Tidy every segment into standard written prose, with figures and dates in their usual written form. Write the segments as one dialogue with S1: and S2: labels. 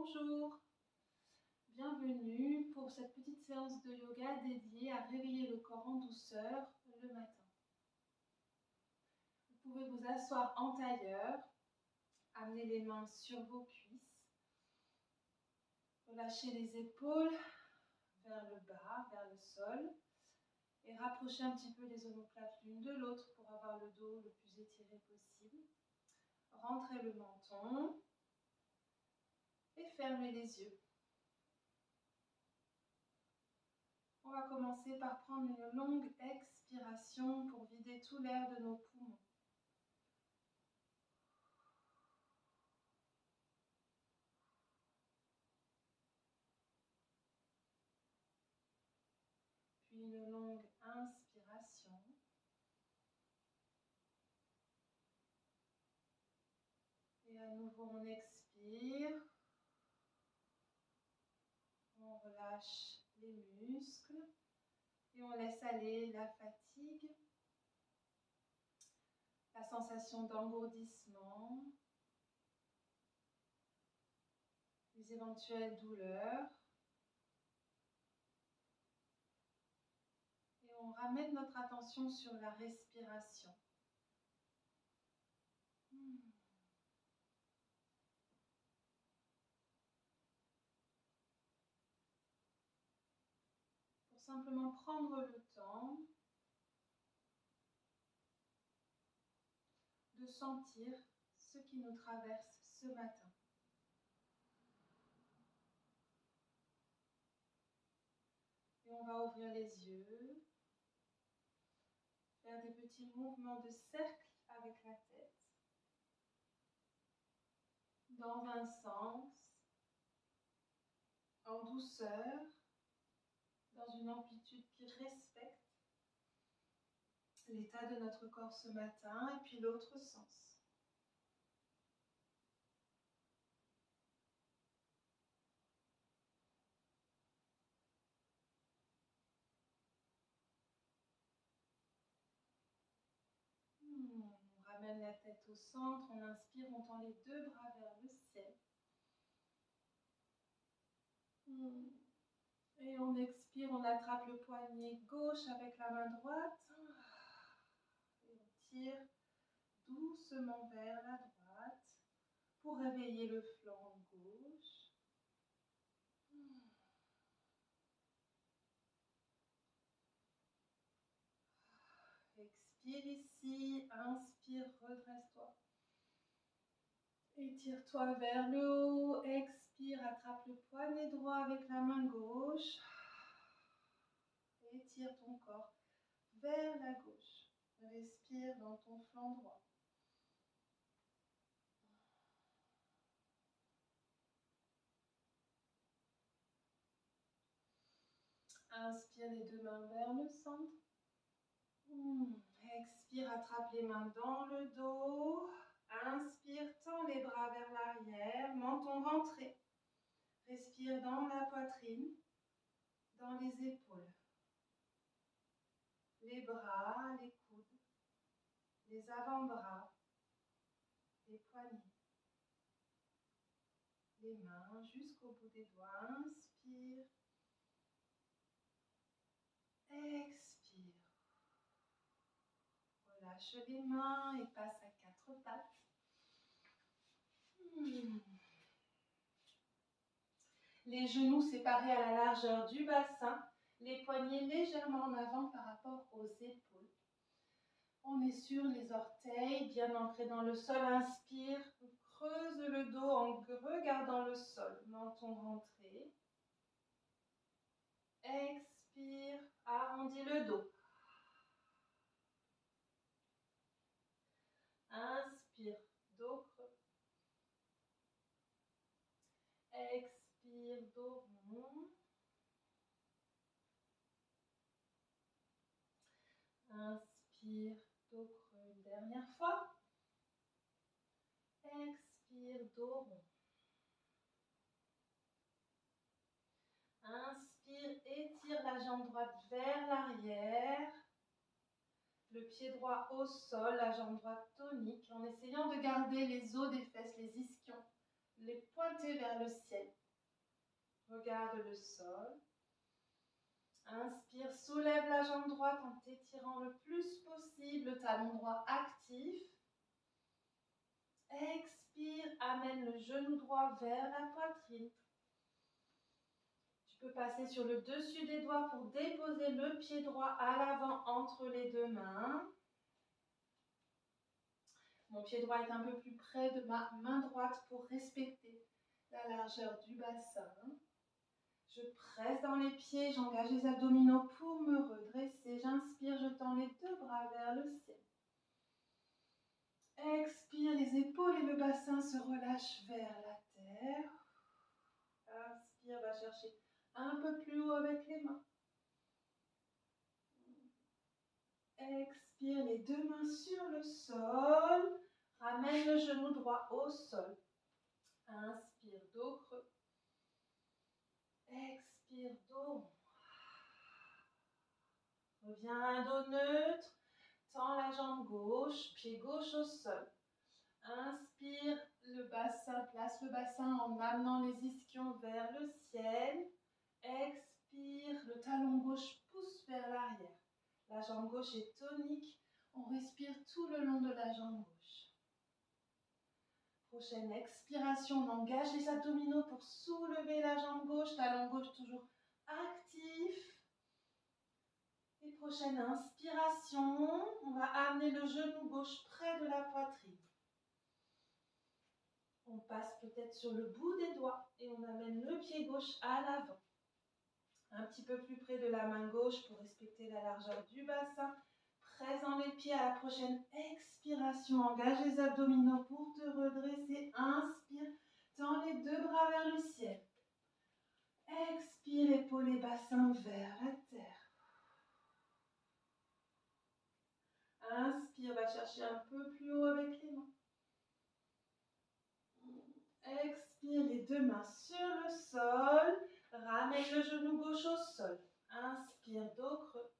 S1: Bonjour, bienvenue pour cette petite séance de yoga dédiée à réveiller le corps en douceur le matin. Vous pouvez vous asseoir en tailleur, amener les mains sur vos cuisses, relâcher les épaules vers le bas, vers le sol et rapprocher un petit peu les omoplates l'une de l'autre pour avoir le dos le plus étiré possible. Rentrez le menton et fermez les yeux. On va commencer par prendre une longue expiration pour vider tout l'air de nos poumons. Puis une longue inspiration. Et à nouveau on expire. On relâche les muscles et on laisse aller la fatigue, la sensation d'engourdissement, les éventuelles douleurs. Et on ramène notre attention sur la respiration. Pour simplement prendre le temps de sentir ce qui nous traverse ce matin. Et on va ouvrir les yeux, faire des petits mouvements de cercle avec la tête, dans un sens, en douceur, dans une amplitude qui respecte l'état de notre corps ce matin, et puis l'autre sens. On ramène la tête au centre, on inspire, on tend les deux bras vers le ciel. Et on expire, on attrape le poignet gauche avec la main droite. Et on tire doucement vers la droite pour réveiller le flanc gauche. Expire ici, inspire, redresse-toi. Étire-toi vers le haut, expire, attrape le poignet droit avec la main gauche. Étire ton corps vers la gauche. Respire dans ton flanc droit. Inspire les deux mains vers le centre. Expire, attrape les mains dans le dos. Inspire, tends les bras vers l'arrière, menton rentré. Respire dans la poitrine, dans les épaules. Les bras, les coudes, les avant-bras, les poignets. Les mains jusqu'au bout des doigts. Inspire. Expire. Relâche les mains et passe à quatre pattes. Les genoux séparés à la largeur du bassin, les poignets légèrement en avant par rapport aux épaules. On est sur les orteils, bien ancrés dans le sol. Inspire, creuse le dos en regardant le sol, menton rentré. Expire, arrondis le dos. Inspire, dos creux. Expire, dos rond. Inspire, dos creux une dernière fois. Expire, dos rond. Inspire, étire la jambe droite vers l'arrière. Le pied droit au sol, la jambe droite tonique, en essayant de garder les os des fesses, les ischions, les pointés vers le ciel. Regarde le sol. Inspire, soulève la jambe droite en t'étirant le plus possible, le talon droit actif. Expire, amène le genou droit vers la poitrine. Tu peux passer sur le dessus des doigts pour déposer le pied droit à l'avant entre les deux mains. Mon pied droit est un peu plus près de ma main droite pour respecter la largeur du bassin. Je presse dans les pieds, j'engage les abdominaux pour me redresser. J'inspire, je tends les deux bras vers le ciel. Expire, les épaules et le bassin se relâchent vers la terre. Inspire, va chercher un peu plus haut avec les mains. Expire, les deux mains sur le sol. Ramène le genou droit au sol. Inspire, dos creux. Expire, dos. Reviens à un dos neutre. Tends la jambe gauche, pied gauche au sol. Inspire, le bassin, place le bassin en amenant les ischions vers le ciel. Expire, le talon gauche pousse vers l'arrière. La jambe gauche est tonique. On respire tout le long de la jambe gauche. Prochaine expiration, on engage les abdominaux pour soulever la jambe gauche. Talon gauche toujours actif. Et prochaine inspiration, on va amener le genou gauche près de la poitrine. On passe peut-être sur le bout des doigts et on amène le pied gauche à l'avant. Un petit peu plus près de la main gauche pour respecter la largeur du bassin. Présent les pieds à la prochaine expiration. Engage les abdominaux pour te redresser. Inspire, tends les deux bras vers le ciel. Expire, épaules et bassin vers la terre. Inspire, va chercher un peu plus haut avec les mains. Expire, les deux mains sur le sol. Ramène le genou gauche au sol. Inspire, dos creux.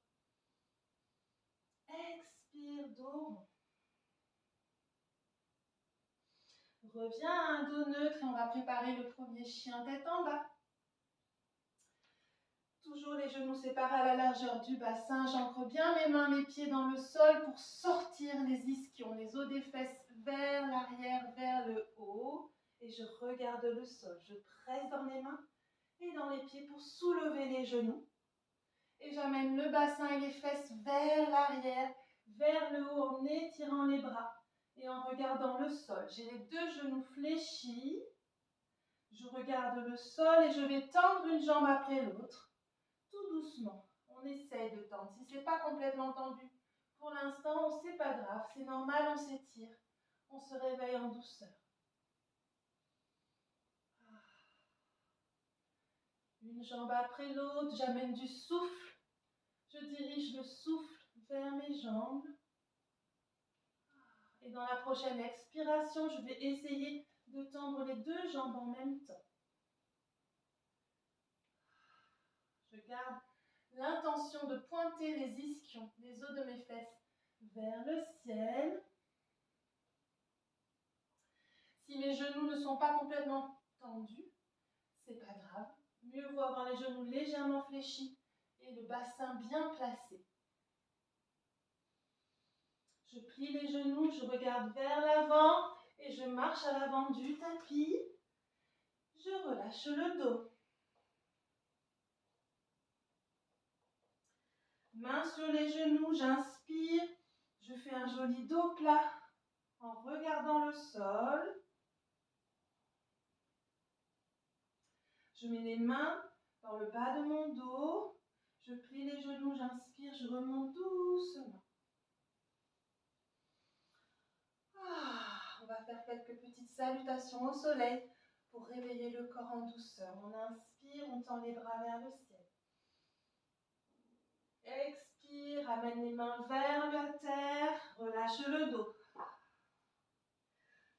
S1: Expire, dos rond. Reviens à un dos neutre et on va préparer le premier chien tête en bas. Toujours les genoux séparés à la largeur du bassin. J'ancre bien mes mains, mes pieds dans le sol pour sortir les ischions, les os des fesses vers l'arrière, vers le haut. Et je regarde le sol. Je presse dans les mains et dans les pieds pour soulever les genoux. Et j'amène le bassin et les fesses vers l'arrière, vers le haut en étirant les bras et en regardant le sol. J'ai les deux genoux fléchis. Je regarde le sol et je vais tendre une jambe après l'autre. Tout doucement, on essaye de tendre. Si ce n'est pas complètement tendu, pour l'instant, c'est pas grave, c'est normal, on s'étire. On se réveille en douceur. Une jambe après l'autre, j'amène du souffle. Je dirige le souffle vers mes jambes. Et dans la prochaine expiration, je vais essayer de tendre les deux jambes en même temps. Je garde l'intention de pointer les ischions, les os de mes fesses vers le ciel. Si mes genoux ne sont pas complètement tendus, c'est pas grave. Mieux vaut avoir les genoux légèrement fléchis et le bassin bien placé. Je plie les genoux, je regarde vers l'avant et je marche à l'avant du tapis. Je relâche le dos. Mains sur les genoux, j'inspire. Je fais un joli dos plat en regardant le sol. Je mets les mains dans le bas de mon dos. Je plie les genoux, j'inspire, je remonte doucement. On va faire quelques petites salutations au soleil pour réveiller le corps en douceur. On inspire, on tend les bras vers le ciel. Expire, ramène les mains vers la terre, relâche le dos.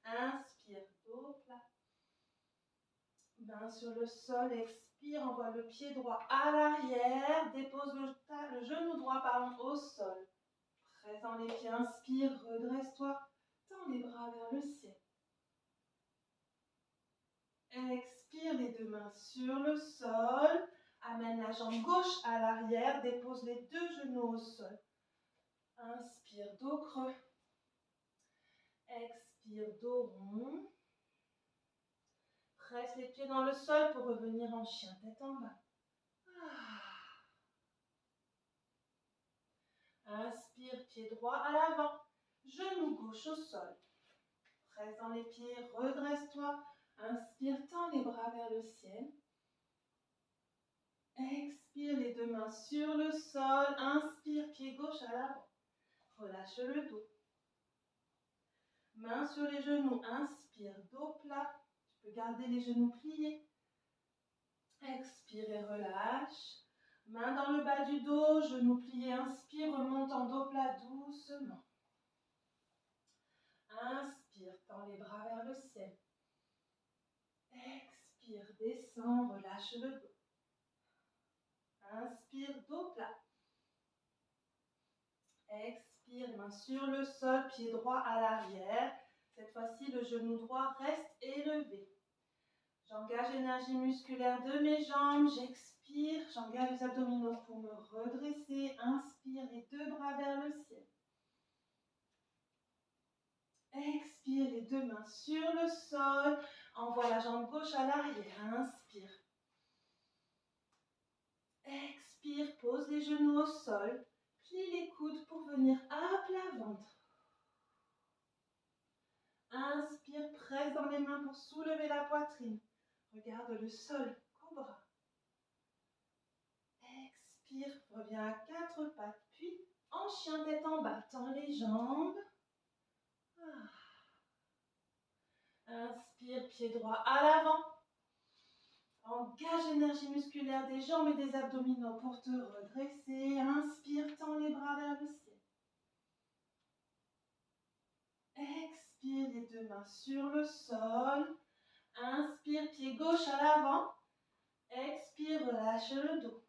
S1: Inspire, dos plat. Main sur le sol, expire, envoie le pied droit à l'arrière, dépose le genou droit au sol. Présent les pieds, inspire, redresse-toi, tends les bras vers le ciel. Expire les deux mains sur le sol. Amène la jambe gauche à l'arrière. Dépose les deux genoux au sol. Inspire, dos creux. Expire, dos rond. Presse les pieds dans le sol pour revenir en chien, tête en bas. Inspire, pied droit à l'avant. Genou gauche au sol. Presse dans les pieds, redresse-toi. Inspire, tends les bras vers le ciel. Expire, les deux mains sur le sol. Inspire, pied gauche à l'avant. Relâche le dos. Main sur les genoux. Inspire, dos plat. Tu peux garder les genoux pliés. Expire et relâche. Main dans le bas du dos, genoux pliés. Inspire, remonte en dos plat doucement. Inspire, tends les bras vers le ciel. Expire, descends, relâche le dos. Inspire, dos plat. Expire, main sur le sol, pied droit à l'arrière. Cette fois-ci, le genou droit reste élevé. J'engage l'énergie musculaire de mes jambes. J'expire, j'engage les abdominaux pour me redresser. Inspire, les deux bras vers le ciel. Expire, les deux mains sur le sol. Envoie la jambe gauche à l'arrière. Inspire. Expire, pose les genoux au sol. Plie les coudes pour venir à plat ventre. Inspire, presse dans les mains pour soulever la poitrine. Regarde le sol, cobra. Expire, reviens à quatre pattes, puis en chien tête en bas, tends les jambes. Inspire, pied droit à l'avant. Engage l'énergie musculaire des jambes et des abdominaux pour te redresser. Inspire, tends les bras vers le ciel. Expire, les deux mains sur le sol. Inspire, pied gauche à l'avant. Expire, relâche le dos.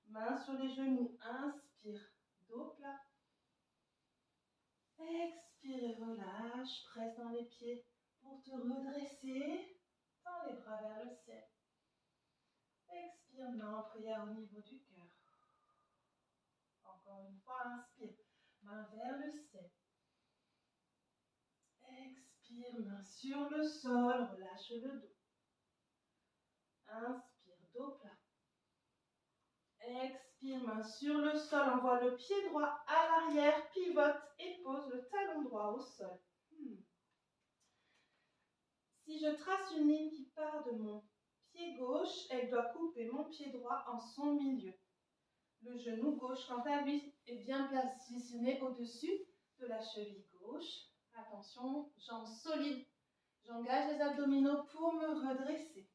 S1: Main sur les genoux. Inspire, dos plat. Expire et relâche. Presse dans les pieds pour te redresser. Tends les bras vers le ciel. Expire, main en prière au niveau du cœur. Encore une fois, inspire. Main vers le ciel. Expire, main sur le sol, relâche le dos. Inspire, dos plat. Expire, main sur le sol, envoie le pied droit à l'arrière, pivote et pose le talon droit au sol. Si je trace une ligne qui part de mon pied gauche, elle doit couper mon pied droit en son milieu. Le genou gauche, quant à lui, est bien positionné au-dessus de la cheville gauche. Attention, jambes solides. J'engage les abdominaux pour me redresser.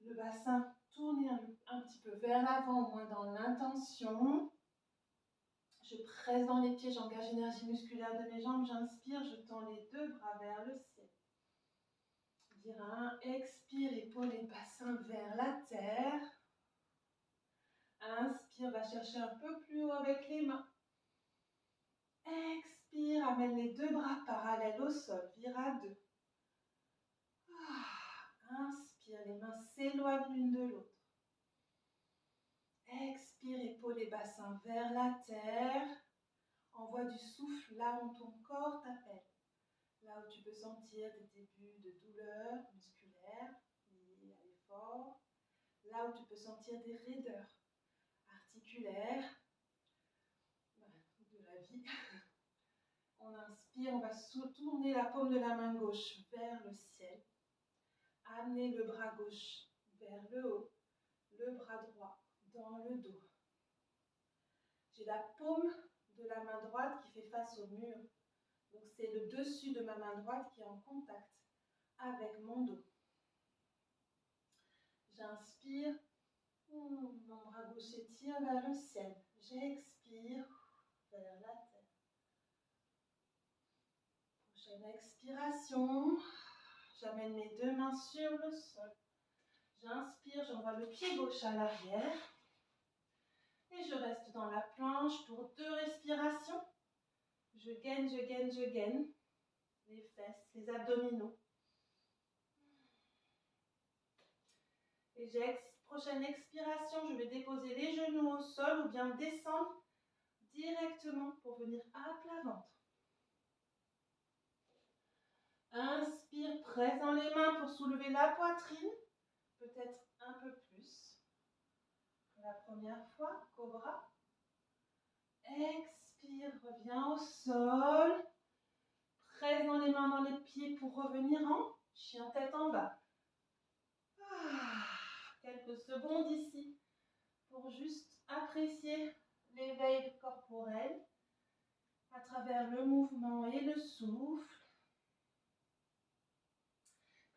S1: Le bassin tourné un petit peu vers l'avant, au moins dans l'intention. Je presse dans les pieds, j'engage l'énergie musculaire de mes jambes. J'inspire, je tends les deux bras vers le ciel. Dire un, expire, épaule et bassin vers la terre. Inspire, va chercher un peu plus haut avec les mains. Expire, amène les deux bras parallèles au sol, vire à deux. Inspire, les mains s'éloignent l'une de l'autre. Expire, épaules et bassin vers la terre. Envoie du souffle là où ton corps t'appelle. Là où tu peux sentir des débuts de douleur musculaire liées à l'effort. Là où tu peux sentir des raideurs articulaires de la vie. On inspire, on va tourner la paume de la main gauche vers le ciel. Amener le bras gauche vers le haut. Le bras droit dans le dos. J'ai la paume de la main droite qui fait face au mur. Donc c'est le dessus de ma main droite qui est en contact avec mon dos. J'inspire, mon bras gauche s'étire vers le ciel. J'expire vers la terre. Prochaine expiration, j'amène mes deux mains sur le sol. J'inspire, j'envoie le pied gauche à l'arrière. Et je reste dans la planche pour 2 respirations. Je gaine, je gaine, je gaine. les abdominaux. Et prochaine expiration, je vais déposer les genoux au sol ou bien descendre directement pour venir à plat ventre. Inspire, presse dans les mains pour soulever la poitrine, peut-être un peu plus. La première fois, cobra. Expire, reviens au sol. Presse dans les mains, dans les pieds pour revenir en chien tête en bas. Quelques secondes ici pour juste apprécier l'éveil corporel à travers le mouvement et le souffle.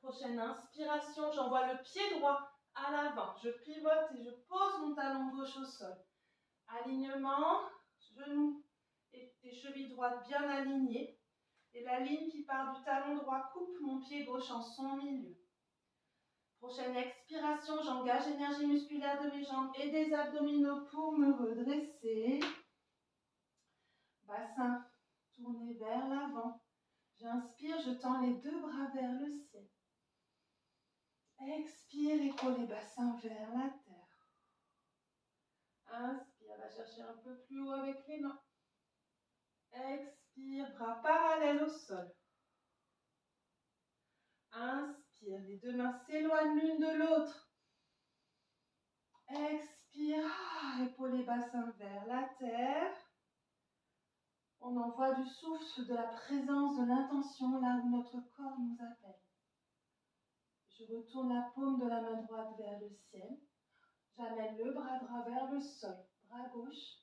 S1: Prochaine inspiration, j'envoie le pied droit à l'avant. Je pivote et je pose mon talon gauche au sol. Alignement, genoux et chevilles droites bien alignées. Et la ligne qui part du talon droit coupe mon pied gauche en son milieu. Prochaine expiration, j'engage l'énergie musculaire de mes jambes et des abdominaux pour me redresser. Bassin tourné vers l'avant. J'inspire, je tends les deux bras vers le ciel. Expire, épaules et bassin vers la terre. Inspire, va chercher un peu plus haut avec les mains. Expire, bras parallèles au sol. Inspire, les deux mains s'éloignent l'une de l'autre. Expire, épaules et bassin vers la terre. On envoie du souffle, de la présence, de l'intention là où notre corps nous appelle. Je retourne la paume de la main droite vers le ciel. J'amène le bras droit vers le sol. Bras gauche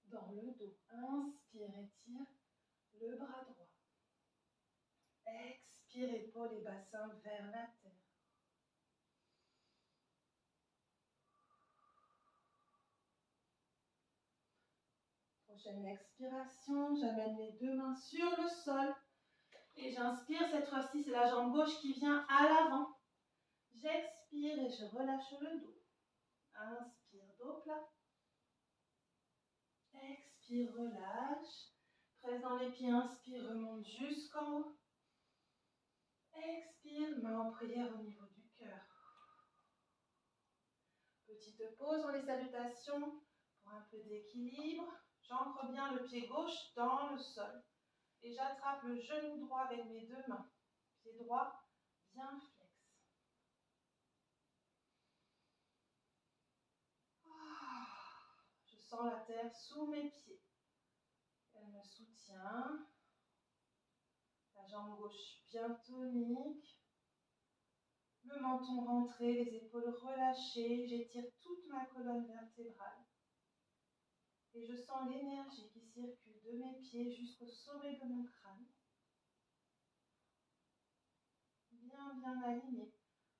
S1: dans le dos. Inspire, étire le bras droit. Expire, épaules et bassin vers la terre. Prochaine expiration, j'amène les deux mains sur le sol. Et j'inspire, cette fois-ci, c'est la jambe gauche qui vient à l'avant. J'expire et je relâche le dos. Inspire, dos plat. Expire, relâche. Presse dans les pieds, inspire, remonte jusqu'en haut. Expire, main en prière au niveau du cœur. Petite pause dans les salutations pour un peu d'équilibre. J'ancre bien le pied gauche dans le sol. Et j'attrape le genou droit avec mes deux mains. Pied droit bien flex. Je sens la terre sous mes pieds. Elle me soutient. La jambe gauche bien tonique. Le menton rentré, les épaules relâchées. J'étire toute ma colonne vertébrale. Et je sens l'énergie qui circule de mes pieds jusqu'au sommet de mon crâne. Bien, bien aligné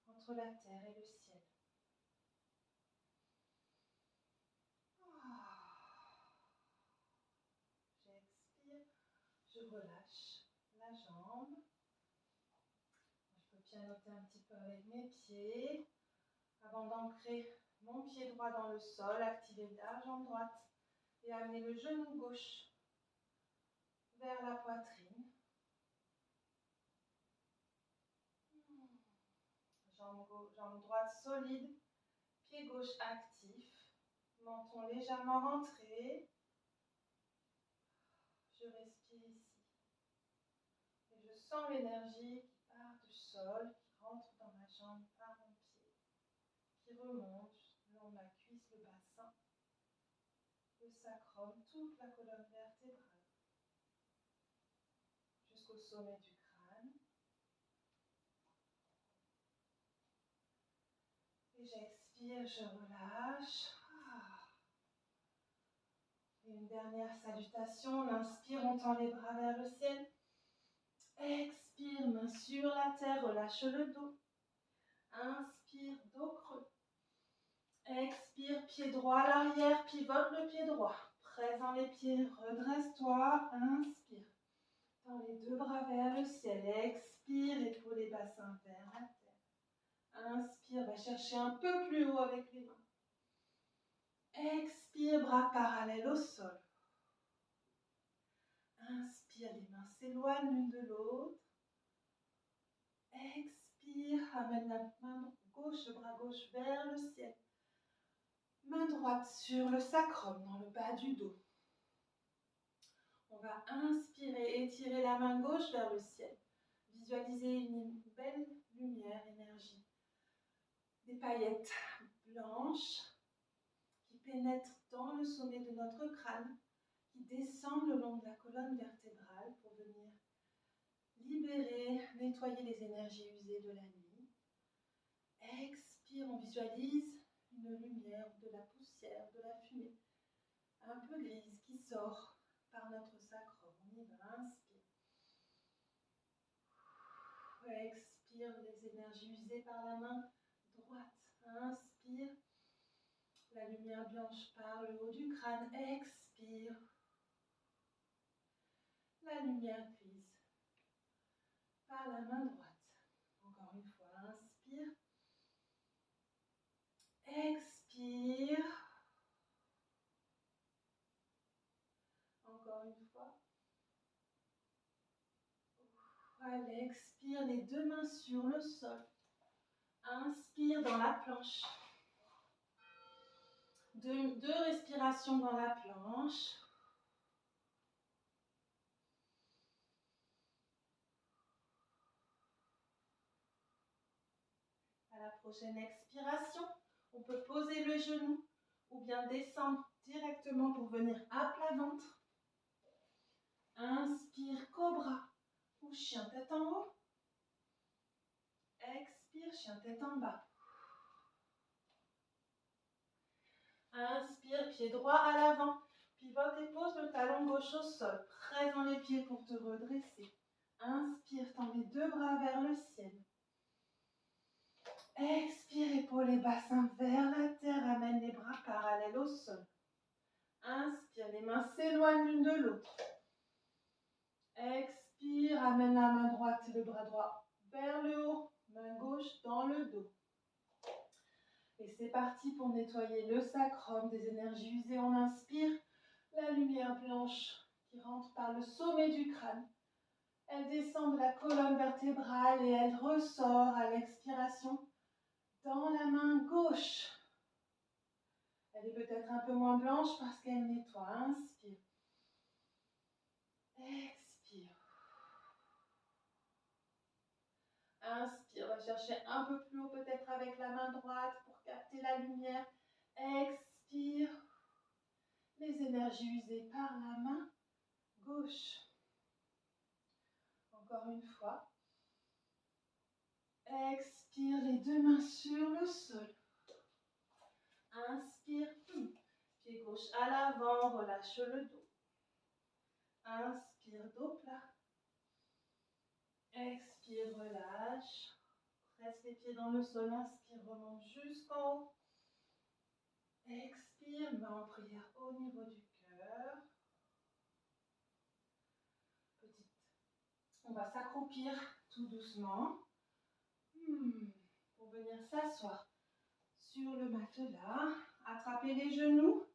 S1: entre la terre et le ciel. J'expire, je relâche la jambe. Je peux pianoter un petit peu avec mes pieds. Avant d'ancrer mon pied droit dans le sol, activer la jambe droite et amener le genou gauche vers la poitrine. Jambe droite solide, pied gauche actif, menton légèrement rentré. Je respire ici. Et je sens l'énergie qui part du sol, qui rentre dans ma jambe par mon pied, qui remonte le long de ma cuisse, le bassin, le sacrum, toute la colonne vertébrale, jusqu'au sommet du crâne. Et j'expire, je relâche. Et une dernière salutation. On inspire, on tend les bras vers le ciel. Expire, main sur la terre, relâche le dos. Inspire, dos creux. Expire, pied droit à l'arrière, pivote le pied droit. Presse dans les pieds, redresse-toi. Inspire. Tends les deux bras vers le ciel. Expire, épaules et bassins vers la terre. Inspire, va chercher un peu plus haut avec les mains. Expire, bras parallèles au sol. Inspire, les mains s'éloignent l'une de l'autre. ramène la main gauche, le bras gauche vers le ciel. Main droite sur le sacrum, dans le bas du dos. On va inspirer, étirer la main gauche vers le ciel. Visualiser une belle lumière, énergie. Des paillettes blanches qui pénètrent dans le sommet de notre crâne, qui descendent le long de la colonne vertébrale pour venir libérer, nettoyer les énergies usées de la nuit. Expire, on visualise une lumière, de la poussière, de la fumée, un peu grise qui sort par notre sacrum. On y va, inspire. Expire les énergies usées par la main droite. Inspire. La lumière blanche par le haut du crâne. Expire. La lumière grise par la main droite. Encore une fois, inspire. Expire. Encore une fois. Allez, expire les deux mains sur le sol. Inspire dans la planche. Deux respirations dans la planche. À la prochaine expiration, on peut poser le genou ou bien descendre directement pour venir à plat ventre. Inspire, cobra ou chien tête en haut. Expire, chien tête en bas. Inspire, pied droit à l'avant. Pivote et pose le talon gauche au sol. Presse dans les pieds pour te redresser. Inspire, tends les deux bras vers le ciel. Expire, épaules et bassin vers la terre. Amène les bras parallèles au sol. Inspire, les mains s'éloignent l'une de l'autre. Expire, amène la main droite et le bras droit vers le haut. Main gauche dans le dos. Et c'est parti pour nettoyer le sacrum des énergies usées. On inspire la lumière blanche qui rentre par le sommet du crâne. Elle descend de la colonne vertébrale et elle ressort à l'expiration dans la main gauche. Elle est peut-être un peu moins blanche parce qu'elle nettoie. Inspire. Expire. Inspire, on va chercher un peu plus haut peut-être avec la main droite pour capter la lumière. Expire. Les énergies usées par la main gauche. Encore une fois. Expire, les deux mains sur le sol. Inspire, pied gauche à l'avant, relâche le dos. Inspire, dos plat. Expire, relâche. Presse les pieds dans le sol, inspire, remonte jusqu'en haut. Expire, main en prière au niveau du cœur. Petite. On va s'accroupir tout doucement. Pour venir s'asseoir sur le matelas. Attraper les genoux.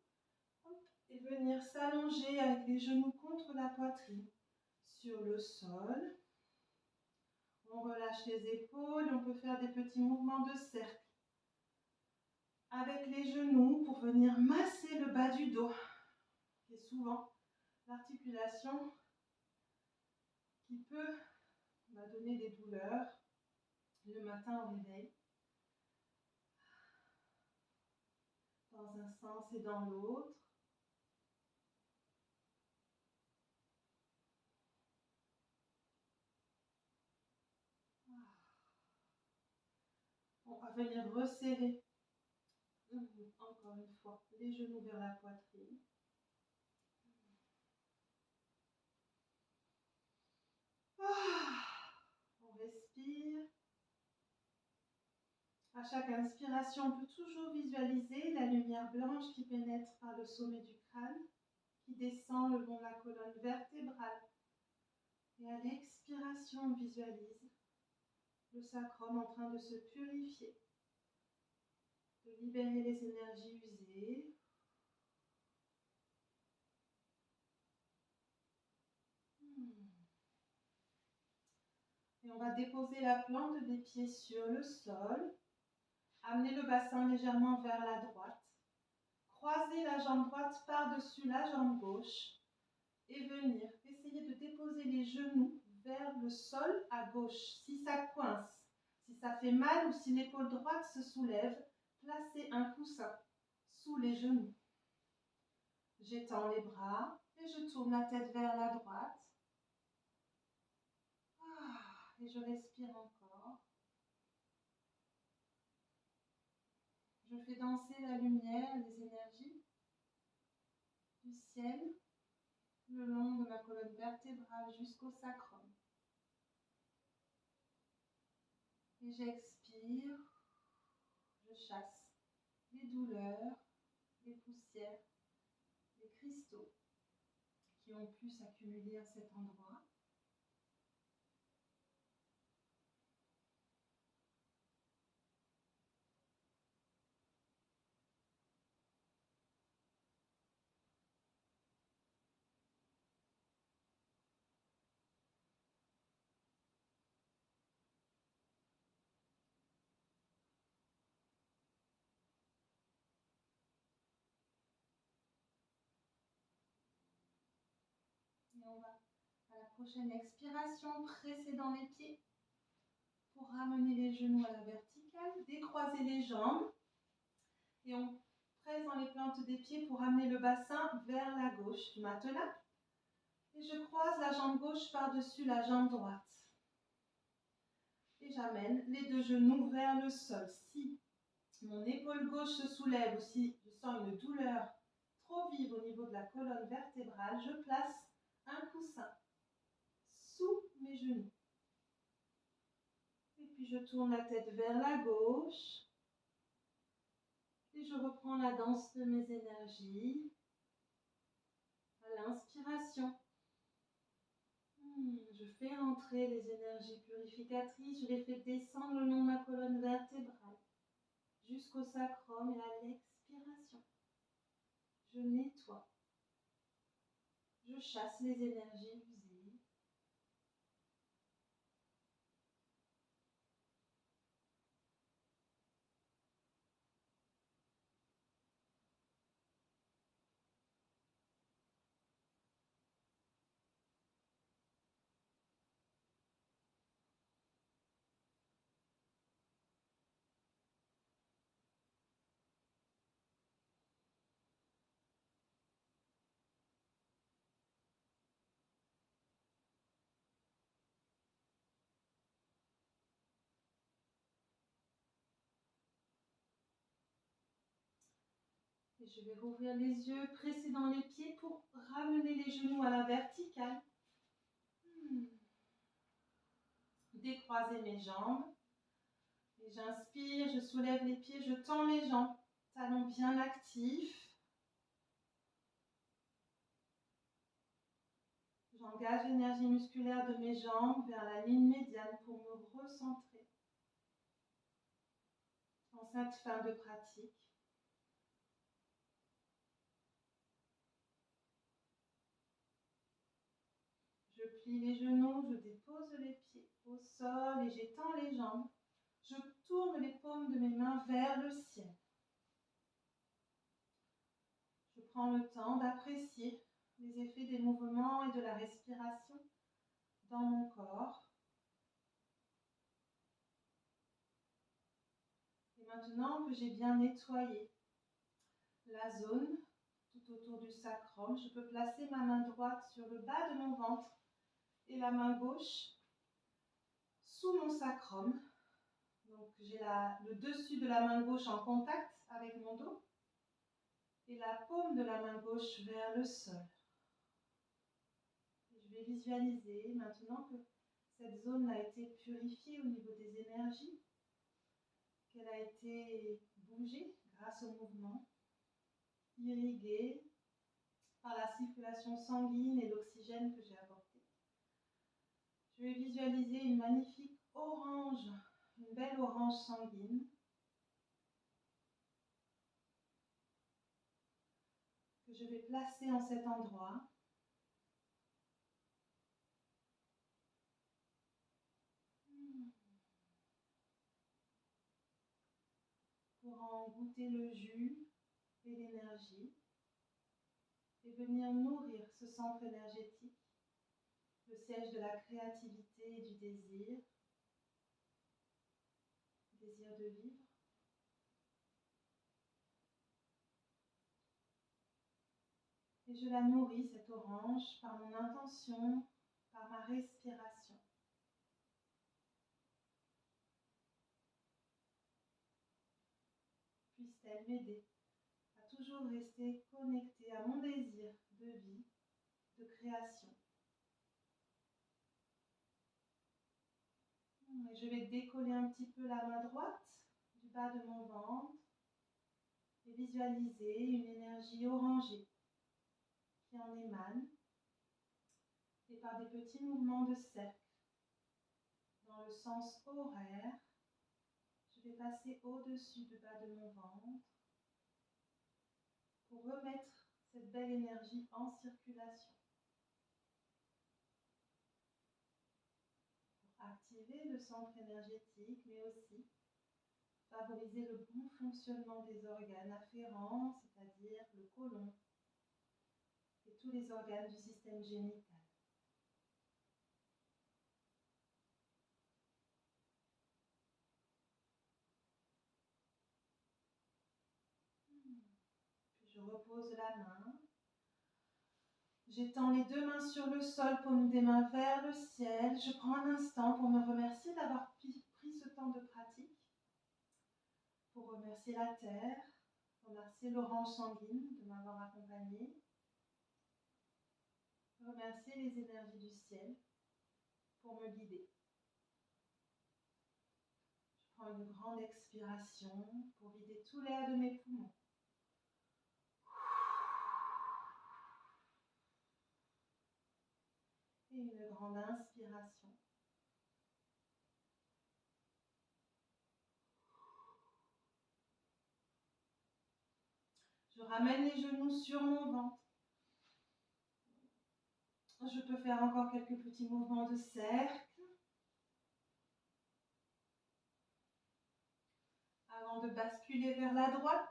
S1: Et venir s'allonger avec les genoux contre la poitrine sur le sol. On relâche les épaules et on peut faire des petits mouvements de cercle avec les genoux pour venir masser le bas du dos, qui est souvent l'articulation qui peut donner des douleurs le matin au réveil, dans un sens et dans l'autre. On va venir resserrer, encore une fois, les genoux vers la poitrine. On respire. À chaque inspiration, on peut toujours visualiser la lumière blanche qui pénètre par le sommet du crâne, qui descend le long de la colonne vertébrale. Et à l'expiration, on visualise le sacrum en train de se purifier, de libérer les énergies usées. Et Et on va déposer la plante des pieds sur le sol. Amener le bassin légèrement vers la droite. Croiser la jambe droite par-dessus la jambe gauche. Et venir essayer de déposer les genoux vers le sol à gauche. Si ça coince, si ça fait mal ou si l'épaule droite se soulève, placez un coussin sous les genoux. J'étends les bras et je tourne la tête vers la droite. Et je respire encore. Je fais danser la lumière, les énergies du ciel le long de ma colonne vertébrale jusqu'au sacrum. Et j'expire, je chasse les douleurs, les poussières, les cristaux qui ont pu s'accumuler à cet endroit. Et on va, à la prochaine expiration, presser dans les pieds pour ramener les genoux à la verticale, décroiser les jambes. Et on presse dans les plantes des pieds pour amener le bassin vers la gauche du matelas. Et je croise la jambe gauche par-dessus la jambe droite. Et j'amène les deux genoux vers le sol. Si mon épaule gauche se soulève ou si je sens une douleur trop vive au niveau de la colonne vertébrale, je place un coussin sous mes genoux. Et puis je tourne la tête vers la gauche. Et je reprends la danse de mes énergies. À l'inspiration, je fais entrer les énergies purificatrices, je les fais descendre le long de ma colonne vertébrale jusqu'au sacrum et à l'expiration. Je nettoie. Je chasse les énergies usées. Et je vais rouvrir les yeux, presser dans les pieds pour ramener les genoux à la verticale. Décroiser mes jambes. Et j'inspire, je soulève les pieds, je tends les jambes. Talons bien actifs. J'engage l'énergie musculaire de mes jambes vers la ligne médiane pour me recentrer. En cette fin de pratique. Je plie les genoux, je dépose les pieds au sol et j'étends les jambes. Je tourne les paumes de mes mains vers le ciel. Je prends le temps d'apprécier les effets des mouvements et de la respiration dans mon corps. Et maintenant que j'ai bien nettoyé la zone tout autour du sacrum, je peux placer ma main droite sur le bas de mon ventre et la main gauche sous mon sacrum. Donc j'ai le dessus de la main gauche en contact avec mon dos et la paume de la main gauche vers le sol. Et je vais visualiser maintenant que cette zone a été purifiée au niveau des énergies, qu'elle a été bougée grâce au mouvement, irriguée par la circulation sanguine et l'oxygène que j'ai apporté. Je vais visualiser une magnifique orange, une belle orange sanguine que je vais placer en cet endroit. 。 . 。 . . . . . . . . . . . . . . . . . . . . . . . . . . . . . . . . . . . . . . . . . . . . . . . . . . . . . . donc goûter le jus et l'énergie et venir nourrir ce centre énergétique, le siège de la créativité et du désir de vivre. Et je la nourris, cette orange, par mon intention, par ma respiration. Puisse-t-elle m'aider à toujours rester connectée à mon désir de vie, de création. Et je vais décoller un petit peu la main droite du bas de mon ventre et visualiser une énergie orangée qui en émane et par des petits mouvements de cercle dans le sens horaire, je vais passer au-dessus du bas de mon ventre pour remettre cette belle énergie en circulation. Pour activer le centre énergétique, mais aussi favoriser le bon fonctionnement des organes afférents, c'est-à-dire le côlon et tous les organes du système génital. Puis je repose la main. J'étends les deux mains sur le sol, paume des mains vers le ciel. Je prends un instant pour me remercier d'avoir pris ce temps de pratique, pour remercier la terre, remercier l'orange sanguine de m'avoir accompagnée, remercier les énergies du ciel pour me guider. Je prends une grande expiration pour vider tout l'air de mes poumons. Et une grande inspiration. Je ramène les genoux sur mon ventre. Je peux faire encore quelques petits mouvements de cercle avant de basculer vers la droite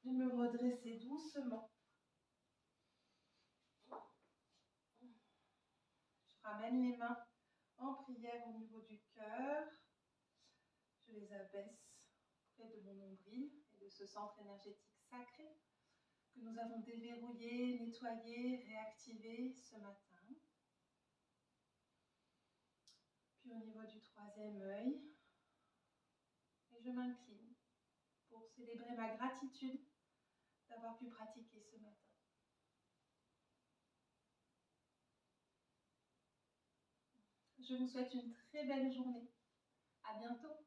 S1: et me redresser doucement. Je ramène les mains en prière au niveau du cœur. Je les abaisse près de mon nombril et de ce centre énergétique sacré que nous avons déverrouillé, nettoyé, réactivé ce matin. Puis au niveau du troisième œil, et je m'incline pour célébrer ma gratitude d'avoir pu pratiquer ce matin. Je vous souhaite une très belle journée. À bientôt.